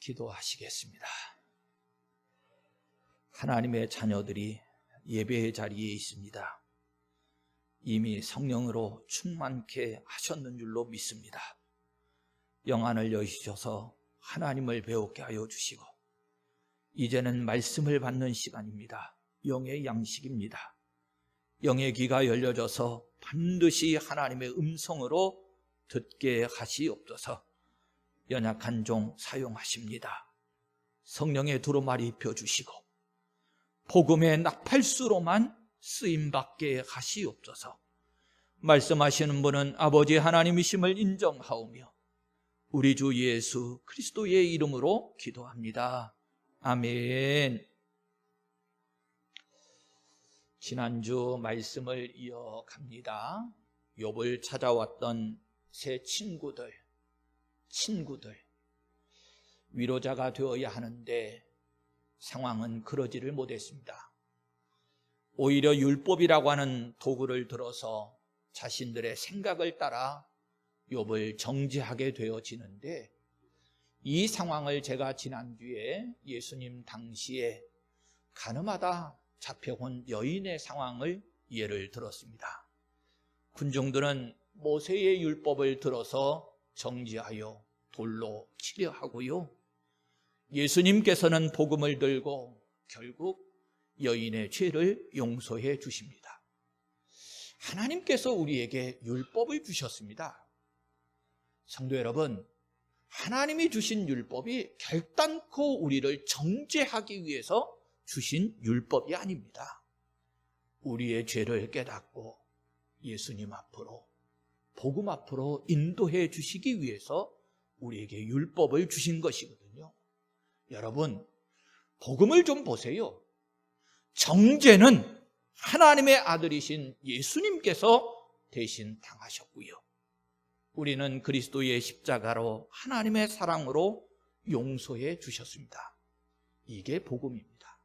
기도하시겠습니다. 하나님의 자녀들이 예배의 자리에 있습니다. 이미 성령으로 충만케 하셨는 줄로 믿습니다. 영안을 여시셔서 하나님을 배우게 하여 주시고, 이제는 말씀을 받는 시간입니다. 영의 양식입니다. 영의 귀가 열려져서 반드시 하나님의 음성으로 듣게 하시옵소서. 연약한 종 사용하십니다. 성령의 두루마리 입혀주시고 복음의 나팔수로만 쓰임받게 하시옵소서. 말씀하시는 분은 아버지 하나님이심을 인정하오며 우리 주 예수 그리스도의 이름으로 기도합니다. 아멘. 지난주 말씀을 이어갑니다. 욥을 찾아왔던 세 친구들, 위로자가 되어야 하는데 상황은 그러지를 못했습니다. 오히려 율법이라고 하는 도구를 들어서 자신들의 생각을 따라 욥을 정죄하게 되어지는데, 이 상황을 제가 지난주에 예수님 당시에 가늠하다 잡혀온 여인의 상황을 예를 들었습니다. 군중들은 모세의 율법을 들어서 정죄하여 돌로 치려 하고요, 예수님께서는 복음을 들고 결국 여인의 죄를 용서해 주십니다. 하나님께서 우리에게 율법을 주셨습니다. 성도 여러분, 하나님이 주신 율법이 결단코 우리를 정죄하기 위해서 주신 율법이 아닙니다. 우리의 죄를 깨닫고 예수님 앞으로, 복음 앞으로 인도해 주시기 위해서 우리에게 율법을 주신 것이거든요. 여러분, 복음을 좀 보세요. 정죄는 하나님의 아들이신 예수님께서 대신 당하셨고요, 우리는 그리스도의 십자가로 하나님의 사랑으로 용서해 주셨습니다. 이게 복음입니다.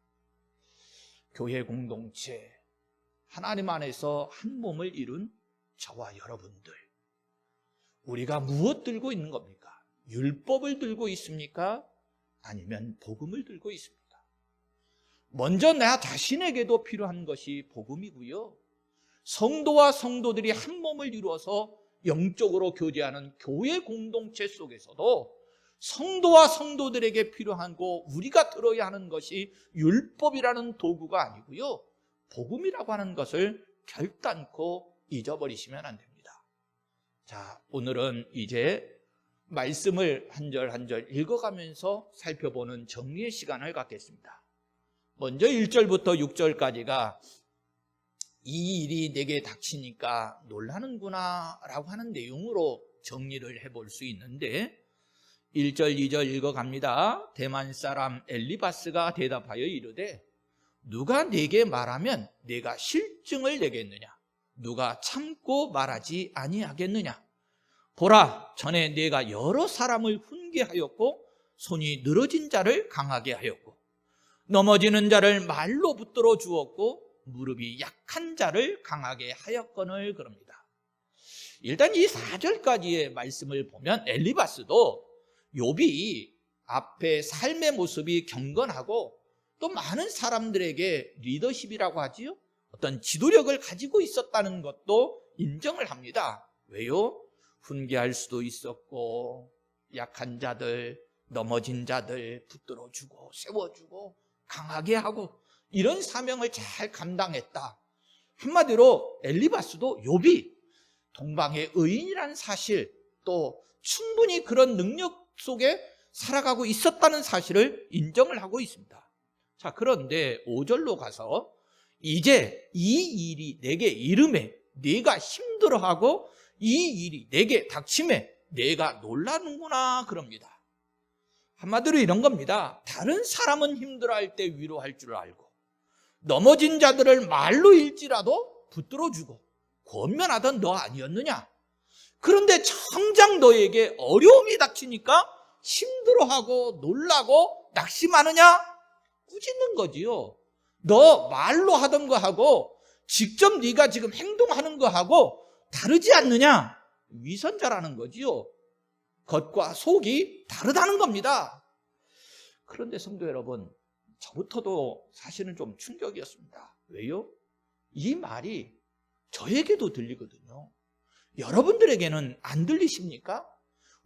교회 공동체, 하나님 안에서 한 몸을 이룬 저와 여러분들, 우리가 무엇 들고 있는 겁니까? 율법을 들고 있습니까? 아니면 복음을 들고 있습니까? 먼저 나 자신에게도 필요한 것이 복음이고요, 성도와 성도들이 한 몸을 이루어서 영적으로 교제하는 교회 공동체 속에서도 성도와 성도들에게 필요하고 우리가 들어야 하는 것이 율법이라는 도구가 아니고요, 복음이라고 하는 것을 결단코 잊어버리시면 안 됩니다. 자, 오늘은 이제 말씀을 한 절 한 절 읽어가면서 살펴보는 정리의 시간을 갖겠습니다. 먼저 1절부터 6절까지가 이 일이 내게 닥치니까 놀라는구나 라고 하는 내용으로 정리를 해볼 수 있는데, 1절 2절 읽어갑니다. 대만 사람 엘리바스가 대답하여 이르되 누가 내게 말하면 내가 실증을 내겠느냐? 누가 참고 말하지 아니하겠느냐? 보라, 전에 내가 여러 사람을 훈계하였고 손이 늘어진 자를 강하게 하였고 넘어지는 자를 말로 붙들어 주었고 무릎이 약한 자를 강하게 하였거늘 그럽니다. 일단 이 4절까지의 말씀을 보면 엘리바스도 욥이 앞에 삶의 모습이 경건하고 또 많은 사람들에게 리더십이라고 하지요, 어떤 지도력을 가지고 있었다는 것도 인정을 합니다. 왜요? 훈계할 수도 있었고 약한 자들, 넘어진 자들 붙들어주고 세워주고 강하게 하고 이런 사명을 잘 감당했다. 한마디로 엘리바스도 욥이 동방의 의인이라는 사실, 또 충분히 그런 능력 속에 살아가고 있었다는 사실을 인정을 하고 있습니다. 자, 그런데 5절로 가서 이제 이 일이 내게 이름에 네가 힘들어하고 이 일이 내게 닥침에 내가 놀라는구나 그럽니다. 한마디로 이런 겁니다. 다른 사람은 힘들어할 때 위로할 줄 알고 넘어진 자들을 말로 일지라도 붙들어주고 권면하던 너 아니었느냐? 그런데 정작 너에게 어려움이 닥치니까 힘들어하고 놀라고 낙심하느냐? 꾸짖는 거지요. 너 말로 하던 거하고 직접 네가 지금 행동하는 거하고 다르지 않느냐? 위선자라는 거지요. 겉과 속이 다르다는 겁니다. 그런데 성도 여러분, 저부터도 사실은 좀 충격이었습니다. 왜요? 이 말이 저에게도 들리거든요. 여러분들에게는 안 들리십니까?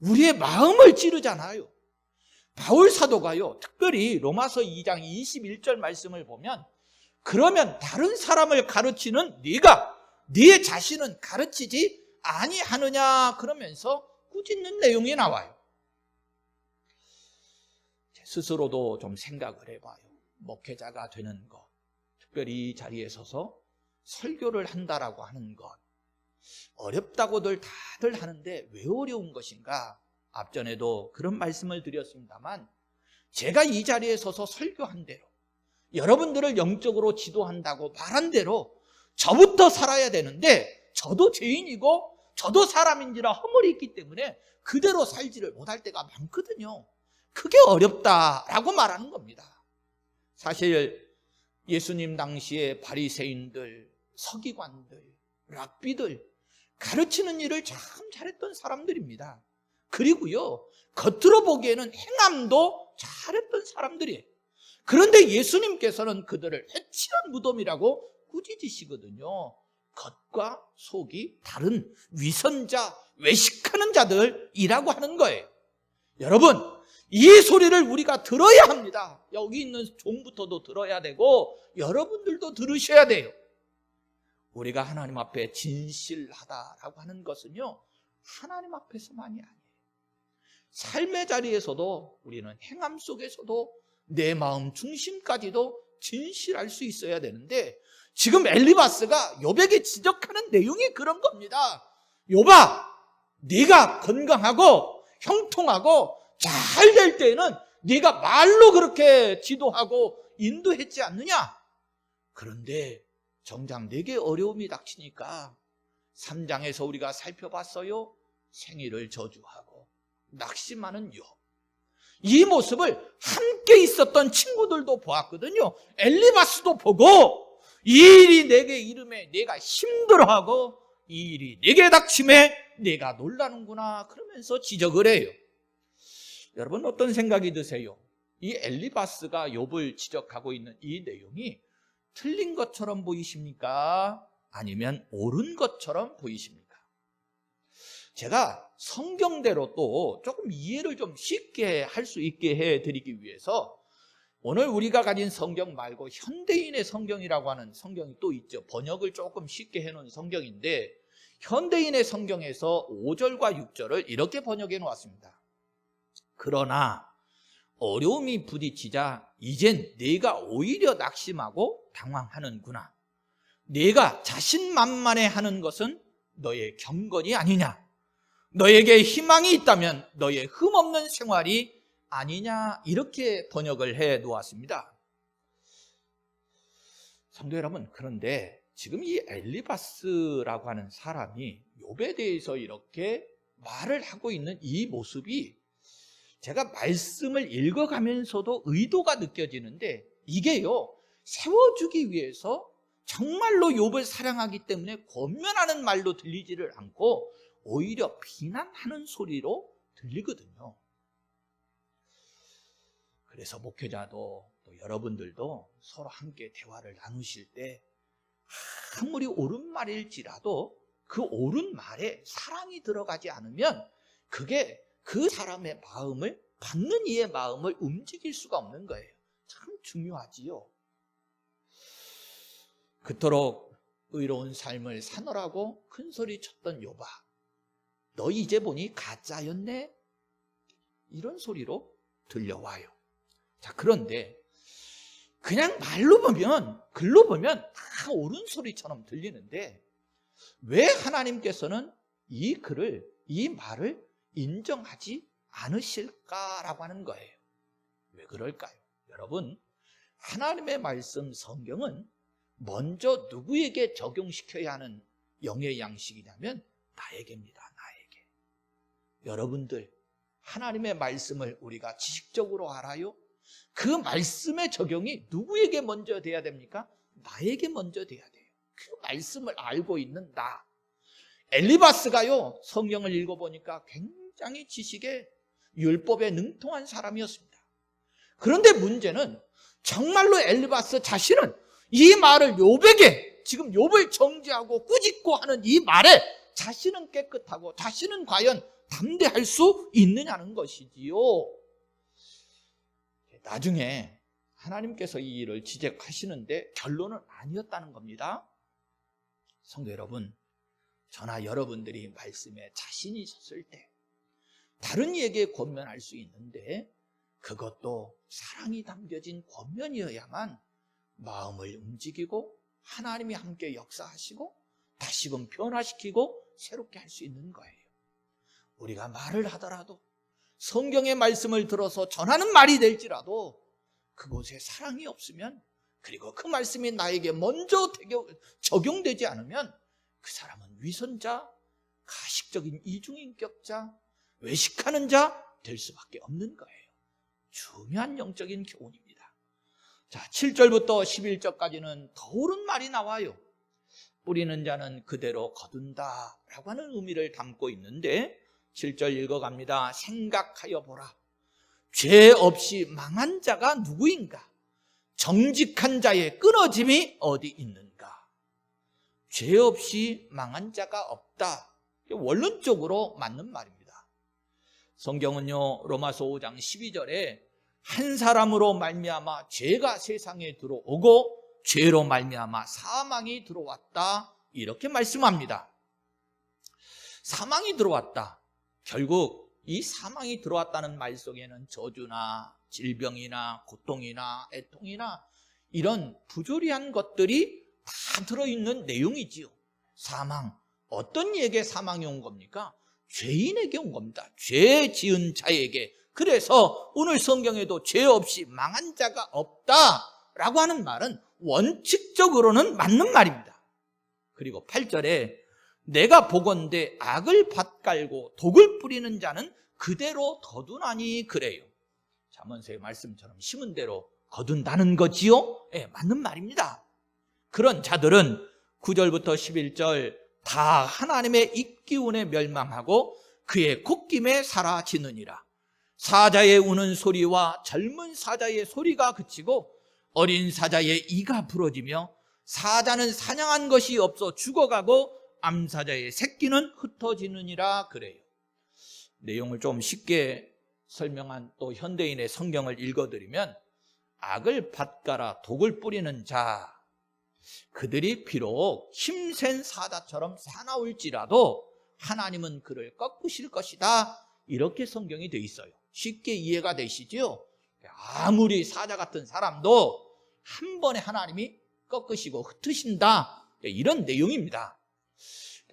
우리의 마음을 찌르잖아요. 바울 사도가요, 특별히 로마서 2장 21절 말씀을 보면, 그러면 다른 사람을 가르치는 네가 네 자신은 가르치지 아니하느냐 그러면서 꾸짖는 내용이 나와요. 제 스스로도 좀 생각을 해봐요. 목회자가 되는 것, 특별히 이 자리에 서서 설교를 한다라고 하는 것, 어렵다고들 다들 하는데 왜 어려운 것인가? 앞전에도 그런 말씀을 드렸습니다만, 제가 이 자리에 서서 설교한 대로, 여러분들을 영적으로 지도한다고 말한 대로 저부터 살아야 되는데, 저도 죄인이고 저도 사람인지라 허물이 있기 때문에 그대로 살지를 못할 때가 많거든요. 그게 어렵다라고 말하는 겁니다. 사실 예수님 당시에 바리새인들, 서기관들, 랍비들, 가르치는 일을 참 잘했던 사람들입니다. 그리고요, 겉으로 보기에는 행함도 잘했던 사람들이에요. 그런데 예수님께서는 그들을 해치한 무덤이라고 꾸짖으시거든요. 겉과 속이 다른 위선자, 외식하는 자들이라고 하는 거예요. 여러분, 이 소리를 우리가 들어야 합니다. 여기 있는 종부터도 들어야 되고 여러분들도 들으셔야 돼요. 우리가 하나님 앞에 진실하다라고 하는 것은요, 하나님 앞에서만이 아니에요. 삶의 자리에서도, 우리는 행함 속에서도 내 마음 중심까지도 진실할 수 있어야 되는데, 지금 엘리바스가 욥에게 지적하는 내용이 그런 겁니다. 욥아, 네가 건강하고 형통하고 잘 될 때에는 네가 말로 그렇게 지도하고 인도했지 않느냐? 그런데 정작 내게 어려움이 닥치니까 3장에서 우리가 살펴봤어요. 생일을 저주하고 낙심하는 욥. 이 모습을 함께 있었던 친구들도 보았거든요. 엘리바스도 보고, 이 일이 내게 이름에 내가 힘들어하고 이 일이 내게 닥침에 내가 놀라는구나 그러면서 지적을 해요. 여러분, 어떤 생각이 드세요? 이 엘리바스가 욥을 지적하고 있는 이 내용이 틀린 것처럼 보이십니까? 아니면 옳은 것처럼 보이십니까? 제가 성경대로 또 조금 이해를 좀 쉽게 할 수 있게 해드리기 위해서 오늘 우리가 가진 성경 말고 현대인의 성경이라고 하는 성경이 또 있죠. 번역을 조금 쉽게 해놓은 성경인데, 현대인의 성경에서 5절과 6절을 이렇게 번역해 놓았습니다. 그러나 어려움이 부딪히자 이젠 네가 오히려 낙심하고 당황하는구나. 네가 자신만만해하는 것은 너의 경건이 아니냐. 너에게 희망이 있다면 너의 흠없는 생활이 아니냐. 이렇게 번역을 해 놓았습니다. 성도 여러분, 그런데 지금 이 엘리바스라고 하는 사람이 욥에 대해서 이렇게 말을 하고 있는 이 모습이 제가 말씀을 읽어가면서도 의도가 느껴지는데, 이게요, 세워주기 위해서 정말로 욥을 사랑하기 때문에 권면하는 말로 들리지를 않고 오히려 비난하는 소리로 들리거든요. 그래서 목회자도 또 여러분들도 서로 함께 대화를 나누실 때 아무리 옳은 말일지라도 그 옳은 말에 사랑이 들어가지 않으면 그게 그 사람의 마음을, 받는 이의 마음을 움직일 수가 없는 거예요. 참 중요하지요. 그토록 의로운 삶을 사느라고 큰 소리 쳤던 욥아, 너 이제 보니 가짜였네? 이런 소리로 들려와요. 자, 그런데 그냥 말로 보면, 글로 보면 다 옳은 소리처럼 들리는데 왜 하나님께서는 이 글을, 이 말을 인정하지 않으실까라고 하는 거예요. 왜 그럴까요? 여러분, 하나님의 말씀 성경은 먼저 누구에게 적용시켜야 하는 영의 양식이냐면 나에게입니다. 나에게. 여러분들, 하나님의 말씀을 우리가 지식적으로 알아요? 그 말씀의 적용이 누구에게 먼저 돼야 됩니까? 나에게 먼저 돼야 돼요. 그 말씀을 알고 있는 나. 엘리바스가요, 성경을 읽어보니까 굉장히 지식에 율법에 능통한 사람이었습니다. 그런데 문제는 정말로 엘리바스 자신은 이 말을 욥에게 지금 욥을 정죄하고 꾸짖고 하는 이 말에 자신은 깨끗하고 자신은 과연 담대할 수 있느냐는 것이지요. 나중에 하나님께서 이 일을 지적하시는데 결론은 아니었다는 겁니다. 성도 여러분, 저나 여러분들이 말씀에 자신이 섰을 때 다른 이에게 권면할 수 있는데 그것도 사랑이 담겨진 권면이어야만 마음을 움직이고 하나님이 함께 역사하시고 다시금 변화시키고 새롭게 할 수 있는 거예요. 우리가 말을 하더라도 성경의 말씀을 들어서 전하는 말이 될지라도 그곳에 사랑이 없으면, 그리고 그 말씀이 나에게 먼저 적용되지 않으면 그 사람은 위선자, 가식적인 이중인격자, 외식하는 자 될 수밖에 없는 거예요. 중요한 영적인 교훈입니다. 자, 7절부터 11절까지는 더 옳은 말이 나와요. 뿌리는 자는 그대로 거둔다 라고 하는 의미를 담고 있는데 7절 읽어갑니다. 생각하여 보라. 죄 없이 망한 자가 누구인가? 정직한 자의 끊어짐이 어디 있는가? 죄 없이 망한 자가 없다. 원론적으로 맞는 말입니다. 성경은요, 로마서 5장 12절에 한 사람으로 말미암아 죄가 세상에 들어오고 죄로 말미암아 사망이 들어왔다, 이렇게 말씀합니다. 사망이 들어왔다. 결국 이 사망이 들어왔다는 말 속에는 저주나 질병이나 고통이나 애통이나 이런 부조리한 것들이 다 들어있는 내용이지요. 사망, 어떤 이에게 사망이 온 겁니까? 죄인에게 온 겁니다. 죄 지은 자에게. 그래서 오늘 성경에도 죄 없이 망한 자가 없다라고 하는 말은 원칙적으로는 맞는 말입니다. 그리고 8절에 내가 보건대 악을 밭갈고 독을 뿌리는 자는 그대로 거두나니 그래요. 잠언서의 말씀처럼 심은 대로 거둔다는 거지요? 네, 맞는 말입니다. 그런 자들은 9절부터 11절 다 하나님의 입기운에 멸망하고 그의 콧김에 사라지느니라. 사자의 우는 소리와 젊은 사자의 소리가 그치고 어린 사자의 이가 부러지며 사자는 사냥한 것이 없어 죽어가고 암사자의 새끼는 흩어지느니라 그래요. 내용을 좀 쉽게 설명한 또 현대인의 성경을 읽어드리면 악을 밭갈아 독을 뿌리는 자, 그들이 비록 힘센 사자처럼 사나울지라도 하나님은 그를 꺾으실 것이다, 이렇게 성경이 되어 있어요. 쉽게 이해가 되시죠? 아무리 사자 같은 사람도 한 번에 하나님이 꺾으시고 흩으신다, 이런 내용입니다.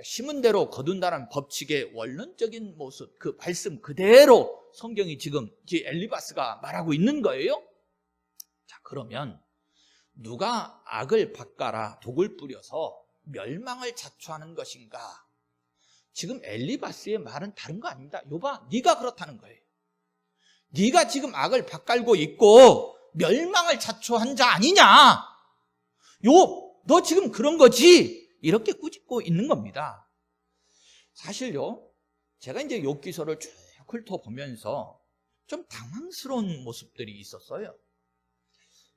심은 대로 거둔다는 법칙의 원론적인 모습, 그 말씀 그대로 성경이 지금 엘리바스가 말하고 있는 거예요. 자, 그러면 누가 악을 밭갈아 독을 뿌려서 멸망을 자초하는 것인가? 지금 엘리바스의 말은 다른 거 아닙니다. 욥아, 네가 그렇다는 거예요. 네가 지금 악을 밭갈고 있고 멸망을 자초한 자 아니냐? 욥, 너 지금 그런 거지? 이렇게 꾸짖고 있는 겁니다. 사실요, 제가 이제 욥 기서를 쭉 훑어보면서 좀 당황스러운 모습들이 있었어요.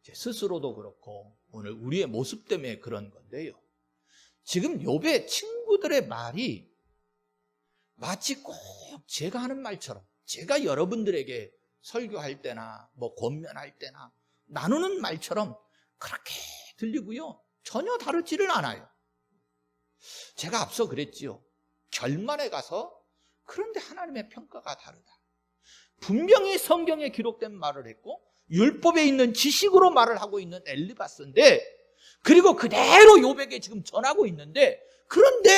제 스스로도 그렇고 오늘 우리의 모습 때문에 그런 건데요. 지금 욥의 친구들의 말이 마치 꼭 제가 하는 말처럼, 제가 여러분들에게 설교할 때나 뭐 권면할 때나 나누는 말처럼 그렇게 들리고요, 전혀 다르지를 않아요. 제가 앞서 그랬지요. 결말에 가서 그런데 하나님의 평가가 다르다. 분명히 성경에 기록된 말을 했고 율법에 있는 지식으로 말을 하고 있는 엘리바스인데, 그리고 그대로 욥에게 지금 전하고 있는데, 그런데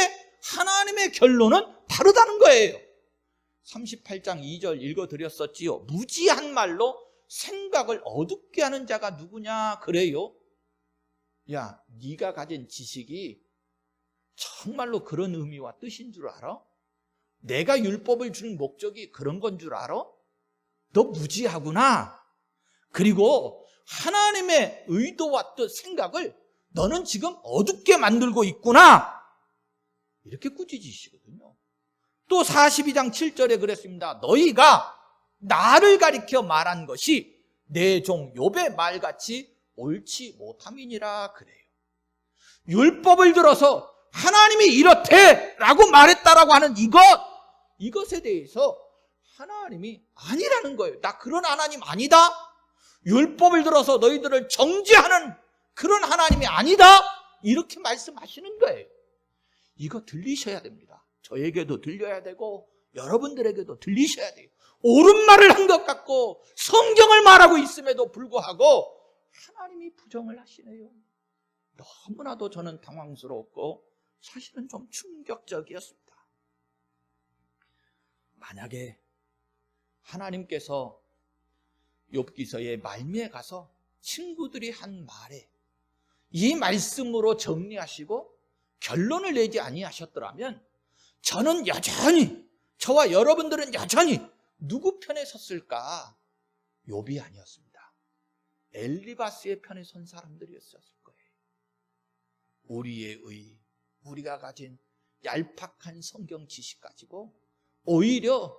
하나님의 결론은 다르다는 거예요. 38장 2절 읽어드렸었지요. 무지한 말로 생각을 어둡게 하는 자가 누구냐 그래요. 야, 네가 가진 지식이 정말로 그런 의미와 뜻인 줄 알아? 내가 율법을 준 목적이 그런 건 줄 알아? 너 무지하구나. 그리고 하나님의 의도와 뜻, 생각을 너는 지금 어둡게 만들고 있구나, 이렇게 꾸짖으시거든요. 또 42장 7절에 그랬습니다. 너희가 나를 가리켜 말한 것이 내 종 욥의 말같이 옳지 못함이니라 그래요. 율법을 들어서 하나님이 이렇대 라고 말했다라고 하는 이것에 대해서 하나님이 아니라는 거예요. 나 그런 하나님 아니다. 율법을 들어서 너희들을 정죄하는 그런 하나님이 아니다. 이렇게 말씀하시는 거예요. 이거 들리셔야 됩니다. 저에게도 들려야 되고 여러분들에게도 들리셔야 돼요. 옳은 말을 한 것 같고 성경을 말하고 있음에도 불구하고 하나님이 부정을 하시네요. 너무나도 저는 당황스러웠고 사실은 좀 충격적이었습니다. 만약에 하나님께서 욥기서의 말미에 가서 친구들이 한 말에 이 말씀으로 정리하시고 결론을 내지 아니하셨더라면 저는 여전히, 저와 여러분들은 여전히 누구 편에 섰을까? 욥이 아니었습니다. 엘리바스의 편에 선 사람들이었을 거예요. 우리가 가진 얄팍한 성경 지식 가지고 오히려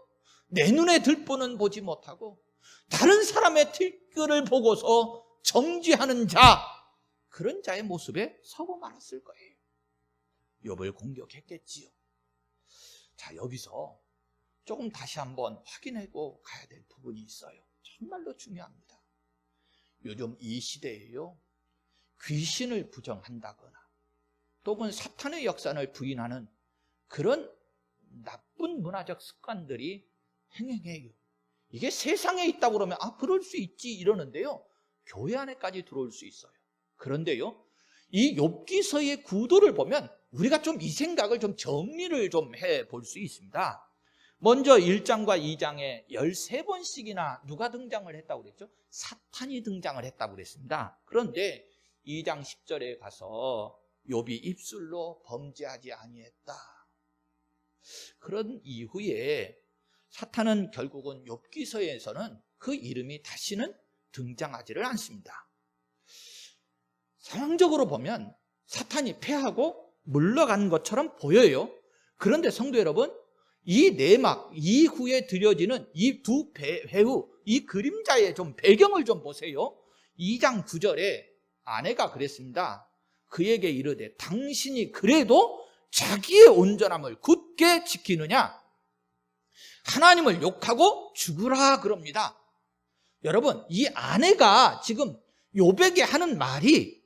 내 눈에 들보는 보지 못하고 다른 사람의 틸글을 보고서 정죄하는 자, 그런 자의 모습에 서고 말았을 거예요. 욥을 공격했겠지요. 자, 여기서 조금 다시 한번 확인하고 가야 될 부분이 있어요. 정말로 중요합니다. 요즘 이 시대에요, 귀신을 부정한다거나 또는 사탄의 역사를 부인하는 그런 나쁜 문화적 습관들이 행행해요. 이게 세상에 있다고 그러면 그럴 수 있지 이러는데요, 교회 안에까지 들어올 수 있어요. 그런데요, 이 욥기서의 구도를 보면 우리가 좀 이 생각을 좀 정리를 좀 해볼 수 있습니다. 먼저 1장과 2장에 13번씩이나 누가 등장을 했다고 그랬죠? 사탄이 등장을 했다고 그랬습니다. 그런데 2장 10절에 가서 욥이 입술로 범죄하지 아니했다. 그런 이후에 사탄은 결국은 욥기서에서는 그 이름이 다시는 등장하지를 않습니다. 상황적으로 보면 사탄이 패하고 물러간 것처럼 보여요. 그런데 성도 여러분, 이 내막 이후에 드려지는 이 두 배후, 이 그림자의 좀 배경을 좀 보세요. 2장 9절에 아내가 그랬습니다. 그에게 이르되 당신이 그래도 자기의 온전함을 굳게 지키느냐? 하나님을 욕하고 죽으라 그럽니다. 여러분, 이 아내가 지금 욥에게 하는 말이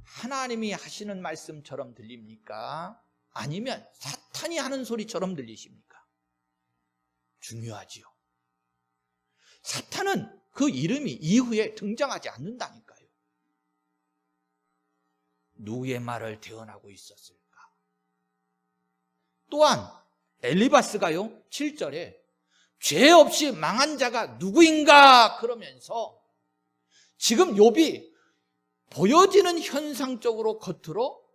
하나님이 하시는 말씀처럼 들립니까? 아니면 사탄이 하는 소리처럼 들리십니까? 중요하지요. 사탄은 그 이름이 이후에 등장하지 않는다니까요. 누구의 말을 대언하고 있었을까? 또한 엘리바스가요, 7절에 죄 없이 망한 자가 누구인가 그러면서 지금 욥이 보여지는 현상적으로 겉으로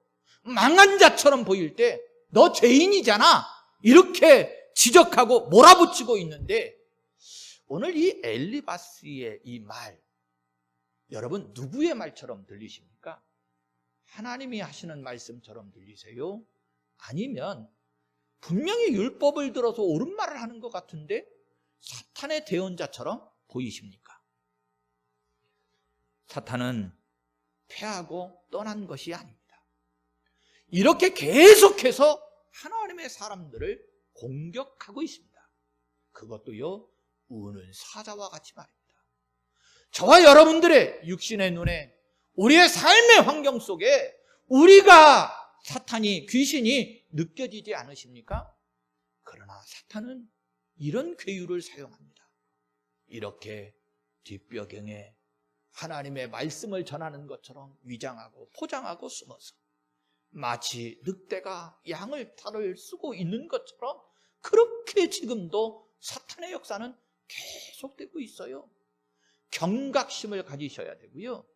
망한 자처럼 보일 때 너 죄인이잖아 이렇게 지적하고 몰아붙이고 있는데, 오늘 이 엘리바스의 이 말, 여러분 누구의 말처럼 들리십니까? 하나님이 하시는 말씀처럼 들리세요? 아니면 분명히 율법을 들어서 옳은 말을 하는 것 같은데 사탄의 대언자처럼 보이십니까? 사탄은 패하고 떠난 것이 아닙니다. 이렇게 계속해서 하나님의 사람들을 공격하고 있습니다. 그것도요, 우는 사자와 같이 말입니다. 저와 여러분들의 육신의 눈에, 우리의 삶의 환경 속에 우리가 사탄이, 귀신이 느껴지지 않으십니까? 그러나 사탄은 이런 괴유를 사용합니다. 이렇게 뒷배경에 하나님의 말씀을 전하는 것처럼 위장하고 포장하고 숨어서 마치 늑대가 양을 탈을 쓰고 있는 것처럼 그렇게 지금도 사탄의 역사는 계속되고 있어요. 경각심을 가지셔야 되고요.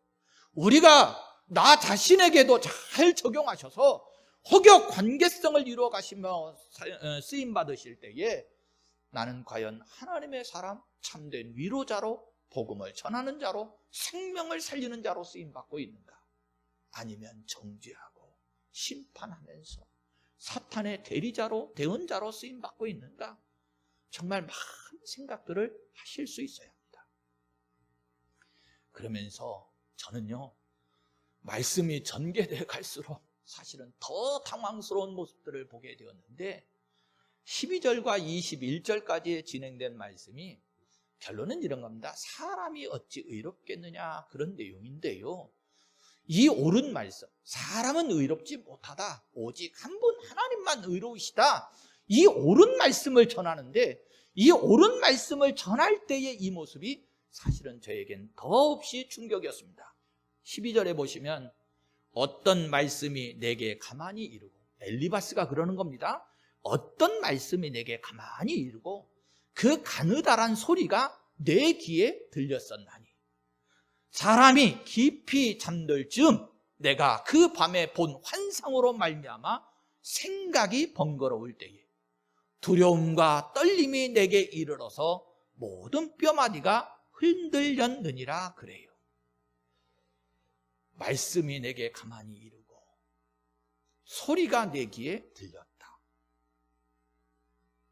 우리가 나 자신에게도 잘 적용하셔서 혹여 관계성을 이루어 가시며 쓰임 받으실 때에 나는 과연 하나님의 사람, 참된 위로자로, 복음을 전하는 자로, 생명을 살리는 자로 쓰임 받고 있는가? 아니면 정죄하고 심판하면서 사탄의 대리자로, 대언자로 쓰임 받고 있는가? 정말 많은 생각들을 하실 수 있어야 합니다. 그러면서 저는요, 말씀이 전개돼 갈수록 사실은 더 당황스러운 모습들을 보게 되었는데 12절과 21절까지 진행된 말씀이 결론은 이런 겁니다. 사람이 어찌 의롭겠느냐, 그런 내용인데요, 이 옳은 말씀, 사람은 의롭지 못하다, 오직 한 분 하나님만 의로우시다, 이 옳은 말씀을 전하는데 이 옳은 말씀을 전할 때의 이 모습이 사실은 저에겐 더없이 충격이었습니다. 12절에 보시면 어떤 말씀이 내게 가만히 이르고, 엘리바스가 그러는 겁니다. 어떤 말씀이 내게 가만히 이르고 그 가느다란 소리가 내 귀에 들렸었나니, 사람이 깊이 잠들 즈음 내가 그 밤에 본 환상으로 말미암아 생각이 번거로울 때에 두려움과 떨림이 내게 이르러서 모든 뼈마디가 흔들렸느니라 그래요. 말씀이 내게 가만히 이르고 소리가 내 귀에 들렸다.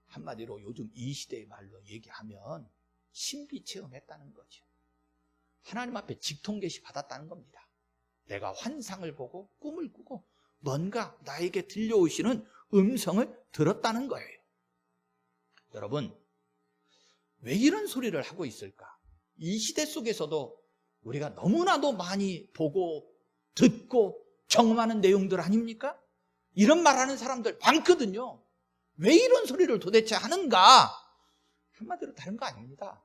한마디로 요즘 이 시대의 말로 얘기하면 신비 체험했다는 거죠. 하나님 앞에 직통계시 받았다는 겁니다. 내가 환상을 보고 꿈을 꾸고 뭔가 나에게 들려오시는 음성을 들었다는 거예요. 여러분, 왜 이런 소리를 하고 있을까? 이 시대 속에서도 우리가 너무나도 많이 보고 듣고 경험하는 내용들 아닙니까? 이런 말하는 사람들 많거든요. 왜 이런 소리를 도대체 하는가? 한마디로 다른 거 아닙니다.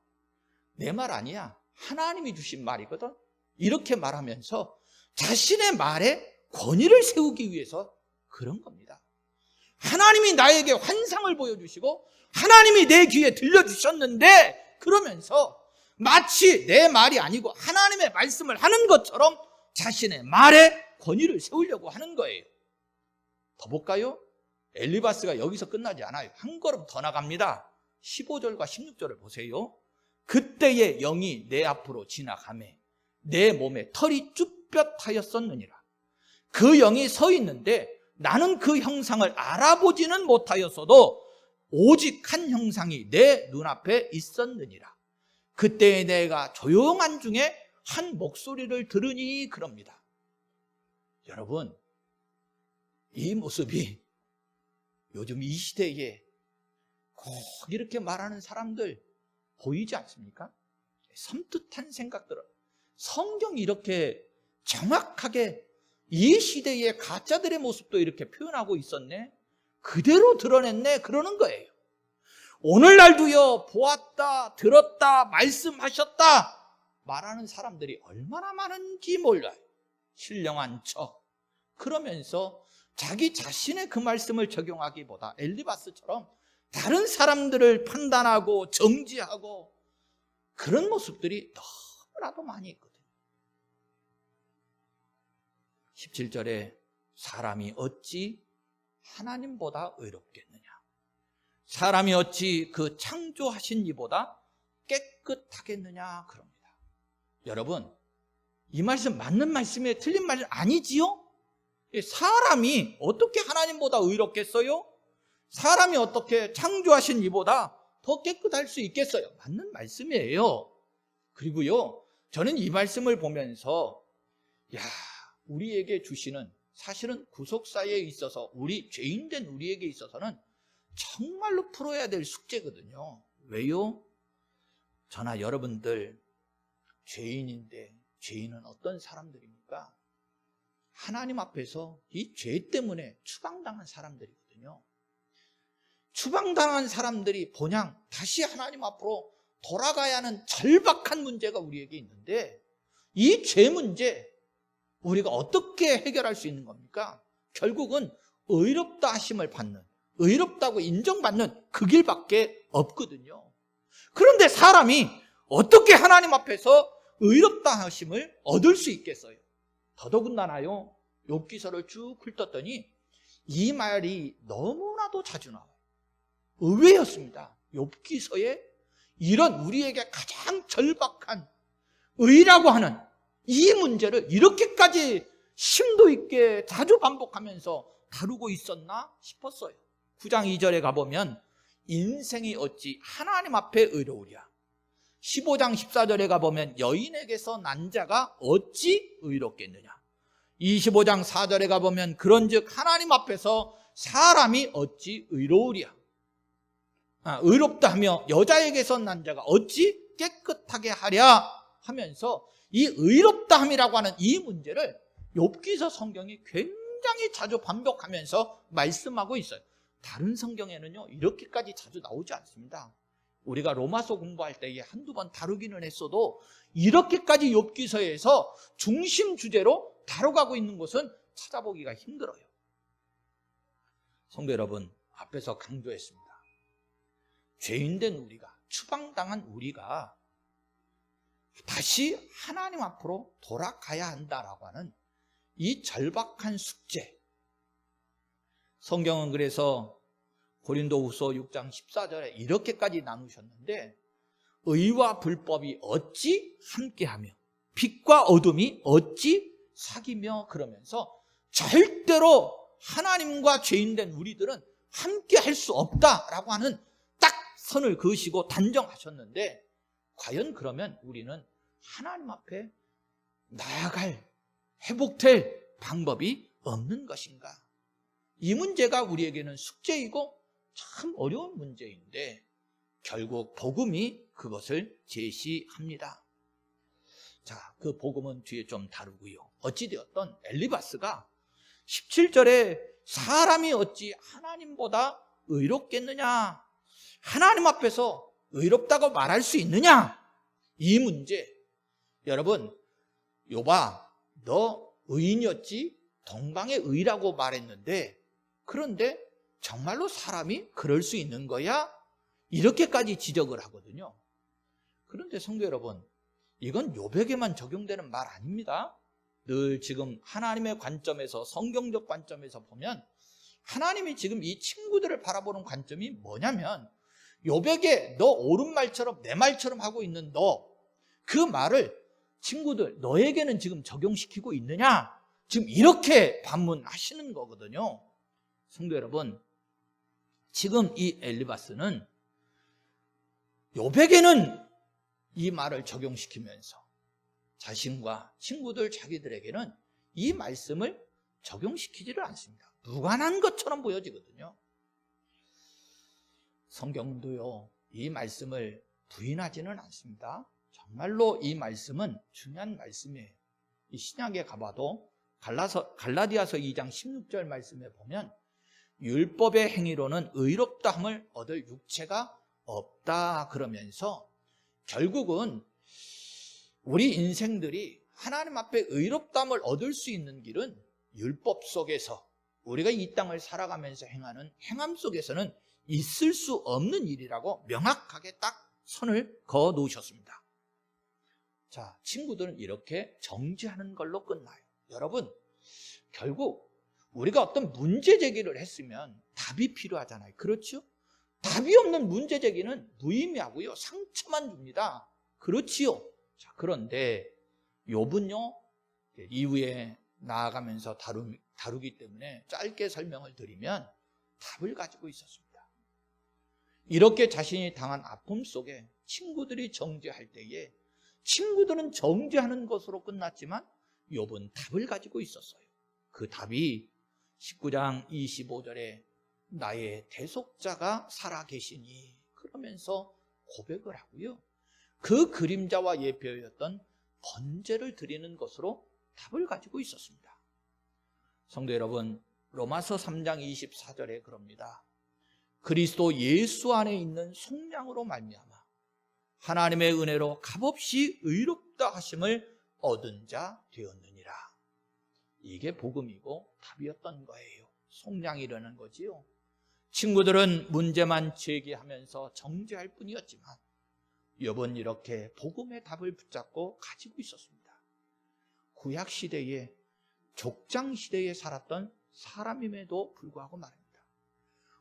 내 말 아니야. 하나님이 주신 말이거든. 이렇게 말하면서 자신의 말에 권위를 세우기 위해서 그런 겁니다. 하나님이 나에게 환상을 보여주시고 하나님이 내 귀에 들려주셨는데, 그러면서 마치 내 말이 아니고 하나님의 말씀을 하는 것처럼 자신의 말에 권위를 세우려고 하는 거예요. 더 볼까요? 엘리바스가 여기서 끝나지 않아요. 한 걸음 더 나갑니다. 15절과 16절을 보세요. 그때의 영이 내 앞으로 지나가매 내 몸에 털이 쭈뼛하였었느니라. 그 영이 서 있는데 나는 그 형상을 알아보지는 못하였어도 오직 한 형상이 내 눈앞에 있었느니라. 그때 내가 조용한 중에 한 목소리를 들으니 그럽니다. 여러분, 이 모습이 요즘 이 시대에 꼭 이렇게 말하는 사람들 보이지 않습니까? 섬뜩한 생각들을 성경이 이렇게 정확하게 이 시대의 가짜들의 모습도 이렇게 표현하고 있었네, 그대로 드러냈네, 그러는 거예요. 오늘날도요, 보았다, 들었다, 말씀하셨다 말하는 사람들이 얼마나 많은지 몰라요. 신령한 척 그러면서 자기 자신의 그 말씀을 적용하기보다 엘리바스처럼 다른 사람들을 판단하고 정지하고 그런 모습들이 너무나도 많이 있거든요. 17절에 사람이 어찌 하나님보다 의롭겠느냐, 사람이 어찌 그 창조하신 이보다 깨끗하겠느냐 그럽니다. 여러분, 이 말씀 맞는 말씀이에요? 틀린 말씀 아니지요? 사람이 어떻게 하나님보다 의롭겠어요? 사람이 어떻게 창조하신 이보다 더 깨끗할 수 있겠어요? 맞는 말씀이에요. 그리고요, 저는 이 말씀을 보면서 우리에게 주시는, 사실은 구속사에 있어서 우리 죄인된 우리에게 있어서는 정말로 풀어야 될 숙제거든요. 왜요? 저나 여러분들 죄인인데, 죄인은 어떤 사람들입니까? 하나님 앞에서 이 죄 때문에 추방당한 사람들이거든요. 추방당한 사람들이 본향 다시 하나님 앞으로 돌아가야 하는 절박한 문제가 우리에게 있는데, 이 죄 문제 우리가 어떻게 해결할 수 있는 겁니까? 결국은 의롭다 하심을 받는, 의롭다고 인정받는 그 길밖에 없거든요. 그런데 사람이 어떻게 하나님 앞에서 의롭다 하심을 얻을 수 있겠어요? 더더군다나요, 욥기서를 쭉 훑었더니 이 말이 너무나도 자주 나와요. 의외였습니다. 욥기서에 이런 우리에게 가장 절박한 의라고 하는 이 문제를 이렇게까지 심도 있게 자주 반복하면서 다루고 있었나 싶었어요. 9장 2절에 가보면 인생이 어찌 하나님 앞에 의로우랴, 15장 14절에 가보면 여인에게서 난 자가 어찌 의롭겠느냐. 25장 4절에 가보면 그런즉 하나님 앞에서 사람이 어찌 의로우랴. 의롭다 하며 여자에게서 난 자가 어찌 깨끗하게 하랴 하면서 이 의롭다 함이라고 하는 이 문제를 욥기서 성경이 굉장히 자주 반복하면서 말씀하고 있어요. 다른 성경에는요 이렇게까지 자주 나오지 않습니다. 우리가 로마서 공부할 때에 한두 번 다루기는 했어도 이렇게까지 욥기서에서 중심 주제로 다뤄가고 있는 것은 찾아보기가 힘들어요. 성도 여러분, 앞에서 강조했습니다. 죄인된 우리가, 추방당한 우리가 다시 하나님 앞으로 돌아가야 한다라고 하는 이 절박한 숙제. 성경은 그래서 고린도후서 6장 14절에 이렇게까지 나누셨는데 의와 불법이 어찌 함께하며 빛과 어둠이 어찌 사귀며 그러면서 절대로 하나님과 죄인된 우리들은 함께 할 수 없다라고 하는 딱 선을 그으시고 단정하셨는데 과연 그러면 우리는 하나님 앞에 나아갈 회복될 방법이 없는 것인가? 이 문제가 우리에게는 숙제이고 참 어려운 문제인데 결국 복음이 그것을 제시합니다. 자, 그 복음은 뒤에 좀 다루고요. 어찌되었던 엘리바스가 17절에 사람이 어찌 하나님보다 의롭겠느냐, 하나님 앞에서 의롭다고 말할 수 있느냐, 이 문제. 여러분, 욥아 너 의인이었지? 동방의 의라고 말했는데 그런데 정말로 사람이 그럴 수 있는 거야? 이렇게까지 지적을 하거든요. 그런데 성도 여러분, 이건 욥에게만 적용되는 말 아닙니다. 늘 지금 하나님의 관점에서, 성경적 관점에서 보면 하나님이 지금 이 친구들을 바라보는 관점이 뭐냐면 욥에게 너 옳은 말처럼 내 말처럼 하고 있는 너, 그 말을 친구들 너에게는 지금 적용시키고 있느냐, 지금 이렇게 반문하시는 거거든요. 성도 여러분, 지금 이 엘리바스는 욥에게는 이 말을 적용시키면서 자신과 친구들, 자기들에게는 이 말씀을 적용시키지를 않습니다. 무관한 것처럼 보여지거든요. 성경도요, 이 말씀을 부인하지는 않습니다. 정말로 이 말씀은 중요한 말씀이에요. 이 신약에 가봐도 갈라디아서 2장 16절 말씀에 보면 율법의 행위로는 의롭다함을 얻을 육체가 없다 그러면서 결국은 우리 인생들이 하나님 앞에 의롭다함을 얻을 수 있는 길은 율법 속에서 우리가 이 땅을 살아가면서 행하는 행함 속에서는 있을 수 없는 일이라고 명확하게 딱 선을 그어 놓으셨습니다. 자, 친구들은 이렇게 정지하는 걸로 끝나요. 여러분, 결국 우리가 어떤 문제 제기를 했으면 답이 필요하잖아요. 그렇죠? 답이 없는 문제 제기는 무의미하고요, 상처만 줍니다. 그렇지요? 자, 그런데 욥은요, 이후에 나아가면서 다루기 때문에 짧게 설명을 드리면 답을 가지고 있었습니다. 이렇게 자신이 당한 아픔 속에 친구들이 정죄할 때에 친구들은 정죄하는 것으로 끝났지만 욥은 답을 가지고 있었어요. 그 답이 19장 25절에 나의 대속자가 살아계시니 그러면서 고백을 하고요, 그 그림자와 예표였던 번제를 드리는 것으로 답을 가지고 있었습니다. 성도 여러분, 로마서 3장 24절에 그럽니다. 그리스도 예수 안에 있는 속량으로 말미암아 하나님의 은혜로 값없이 의롭다 하심을 얻은 자 되었느니라. 이게 복음이고 답이었던 거예요. 속량이라는 거지요. 친구들은 문제만 제기하면서 정죄할 뿐이었지만 욥은 이렇게 복음의 답을 붙잡고 가지고 있었습니다. 구약시대에, 족장시대에 살았던 사람임에도 불구하고 말입니다.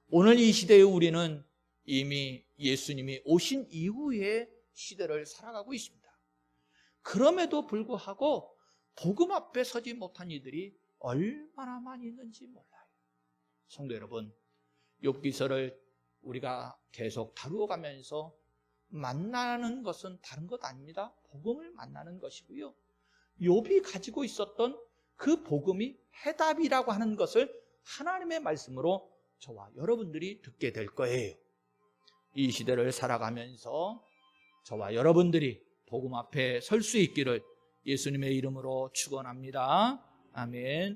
오늘 이 시대에 우리는 이미 예수님이 오신 이후의 시대를 살아가고 있습니다. 그럼에도 불구하고 복음 앞에 서지 못한 이들이 얼마나 많이 있는지 몰라요. 성도 여러분, 욥기서를 우리가 계속 다루어가면서 만나는 것은 다른 것 아닙니다. 복음을 만나는 것이고요. 욥이 가지고 있었던 그 복음이 해답이라고 하는 것을 하나님의 말씀으로 저와 여러분들이 듣게 될 거예요. 이 시대를 살아가면서 저와 여러분들이 복음 앞에 설 수 있기를 예수님의 이름으로 축원합니다. 아멘.